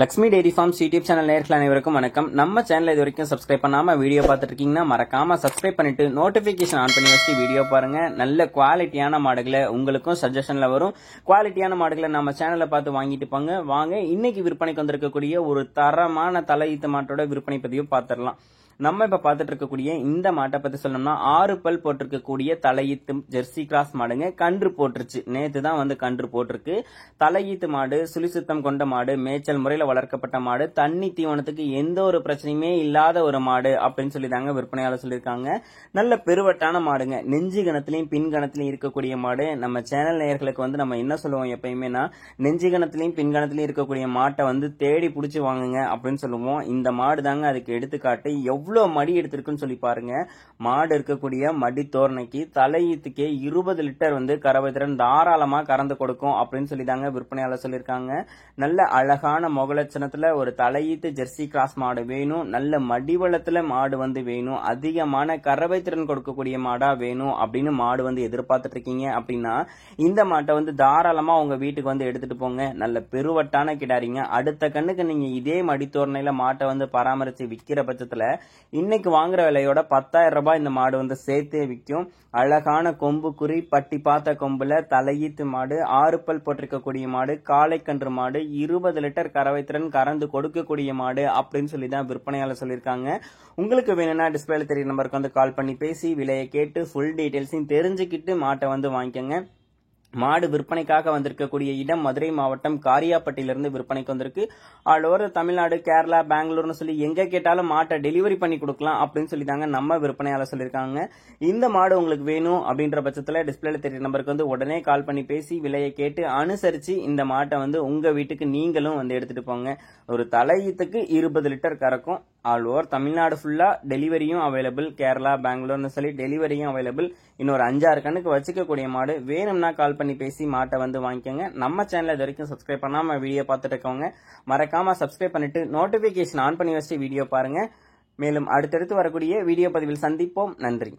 Lakshmi dairy farms YouTube channel நேயர்கள் அனைவருக்கும் வணக்கம். நம்ம சேனல் இது வரைக்கும் சப்ஸ்கிரைப் பண்ணாம வீடியோ பார்த்துட்டு இருக்கீங்கன்னா மறக்காம சப்ஸ்கிரைப் பண்ணிட்டு நோட்டிபிகேஷன் ஆன் பண்ணி வச்சு வீடியோ பாருங்க. நல்ல குவாலிட்டியான மாடுகளை உங்களுக்கும் சஜஷன்ல வரும். குவாலிட்டியான மாடுகளை நம்ம சேனலை பார்த்து வாங்கிட்டு போங்க. வாங்க இன்னைக்கு விற்பனைக்கு வந்திருக்கக்கூடிய ஒரு தரமான தலையீத்து மாட்டோட விற்பனை பதிவு பார்த்துடலாம். நம்ம இப்ப பார்த்துட்டு இருக்கக்கூடிய இந்த மாட்டை பத்தி சொல்லணும்னா 6 பல் போட்டிருக்கக்கூடிய தலையீத்து ஜெர்சி கிராஸ் மாடுங்க. கன்று போட்டுருச்சு, நேத்து தான் வந்து கன்று போட்டிருக்கு. தலையீத்து மாடு, சுழிசுத்தம் கொண்ட மாடு, மேய்ச்சல் முறையில வளர்க்கப்பட்ட மாடு, தண்ணி தீவனத்துக்கு எந்த ஒரு பிரச்சனையுமே இல்லாத ஒரு மாடு அப்படின்னு சொல்லி தாங்க விற்பனையாளர் சொல்லியிருக்காங்க. நல்ல பெருவட்டான மாடுங்க. நெஞ்சு கணத்திலையும் பின் கணத்திலையும் இருக்கக்கூடிய மாடு. நம்ம சேனல் நேயர்களுக்கு வந்து நம்ம என்ன சொல்லுவோம் எப்பயுமேனா, நெஞ்சு கணத்திலையும் பின் கணத்திலையும் இருக்கக்கூடிய மாட்டை வந்து தேடி பிடிச்சி வாங்குங்க அப்படின்னு சொல்லுவோம். இந்த மாடு தாங்க அதுக்கு எடுத்துக்காட்டு. எவ்வளவு மடி எடுத்திருக்குன்னு சொல்லி பாருங்க. மாடு இருக்கக்கூடிய மடி தோரணைக்கு தலையீத்துக்கே 20 லிட்டர் வந்து கறவை திறன் தாராளமா கறந்து கொடுக்கும் அப்படின்னு சொல்லி தாங்க விற்பனையாளர் சொல்லியிருக்காங்க. நல்ல அழகான முகலட்சணத்துல ஒரு தலையீத்து ஜெர்சி கிராஸ் மாடு வேணும். நல்ல மடிவளத்துல மாடு வந்து வேணும். அதிகமான கறவை திறன் கொடுக்கக்கூடிய மாடா வேணும் அப்படின்னு மாடு வந்து எதிர்பார்த்துட்டு இருக்கீங்க அப்படின்னா இந்த மாட்டை வந்து தாராளமா உங்க வீட்டுக்கு வந்து எடுத்துட்டு போங்க. நல்ல பெருவட்டான கிடாரிங்க. அடுத்த கண்ணுக்கு நீங்க இதே மடித்தோரணையில மாட்டை வந்து பராமரிச்சு விற்கிற பட்சத்துல இன்னைக்கு வாங்குற விலையோட 10,000 ரூபாய் இந்த மாடு வந்து சேர்த்தே விற்கும். அழகான கொம்பு குறி பட்டி பார்த்த கொம்புல தலையீத்து மாடு, 6 பல் போட்டிருக்கக்கூடிய மாடு, காளைக்கன்று மாடு, 20 லிட்டர் கறவை திறன் கறந்து கொடுக்கக்கூடிய மாடு அப்படின்னு சொல்லி தான் விற்பனையாளர் சொல்லியிருக்காங்க. உங்களுக்கு வேணும்னா டிஸ்பிளேல தெரிய நம்பருக்கு வந்து கால் பண்ணி பேசி விலையை கேட்டு ஃபுல் டீடைல்ஸையும் தெரிஞ்சுக்கிட்டு மாட்டை வந்து வாங்கிக்கோங்க. மாடு விற்பனைக்காக வந்திருக்கக்கூடிய இடம் மதுரை மாவட்டம் காரியாப்பட்டியிலிருந்து விற்பனைக்கு வந்திருக்கு. ஆல் ஓவர் தமிழ்நாடு, கேரளா, பெங்களூர்னு சொல்லி எங்க கேட்டாலும் மாட்டை டெலிவரி பண்ணி கொடுக்கலாம் அப்படின்னு சொல்லி தாங்க நம்ம விற்பனையாளர் சொல்லியிருக்காங்க. இந்த மாடு உங்களுக்கு வேணும் அப்படின்ற பட்சத்துல டிஸ்பிளேல தெரிய நம்பருக்கு வந்து உடனே கால் பண்ணி பேசி விலையை கேட்டு அனுசரிச்சு இந்த மாட்டை வந்து உங்க வீட்டுக்கு நீங்களும் வந்து எடுத்துட்டு போங்க. ஒரு தலையீத்துக்கு 20 லிட்டர் கறக்கும். ஆல் ஓவர் தமிழ்நாடு ஃபுல்லா டெலிவரியும் அவைலபிள். கேரளா, பெங்களூர்னு சொல்லி டெலிவரியும் அவைலபிள். இன்னொரு 5-6 கண்ணுக்கு வச்சுக்கக்கூடிய மாடு வேணும்னா கால் பண்ணி பேசி மாட்டை வந்து வாங்கிக்கோங்க. நம்ம சேனல் இது வரைக்கும் சப்ஸ்கிரைப் பண்ணாம வீடியோ பார்த்துட்டு இருக்கவங்க மறக்காம சப்ஸ்கிரைப் பண்ணிட்டு நோட்டிபிகேஷன் ஆன் பண்ணி வச்சு வீடியோ பாருங்க. மேலும் அடுத்தடுத்து வரக்கூடிய வீடியோ பதிவில் சந்திப்போம். நன்றி.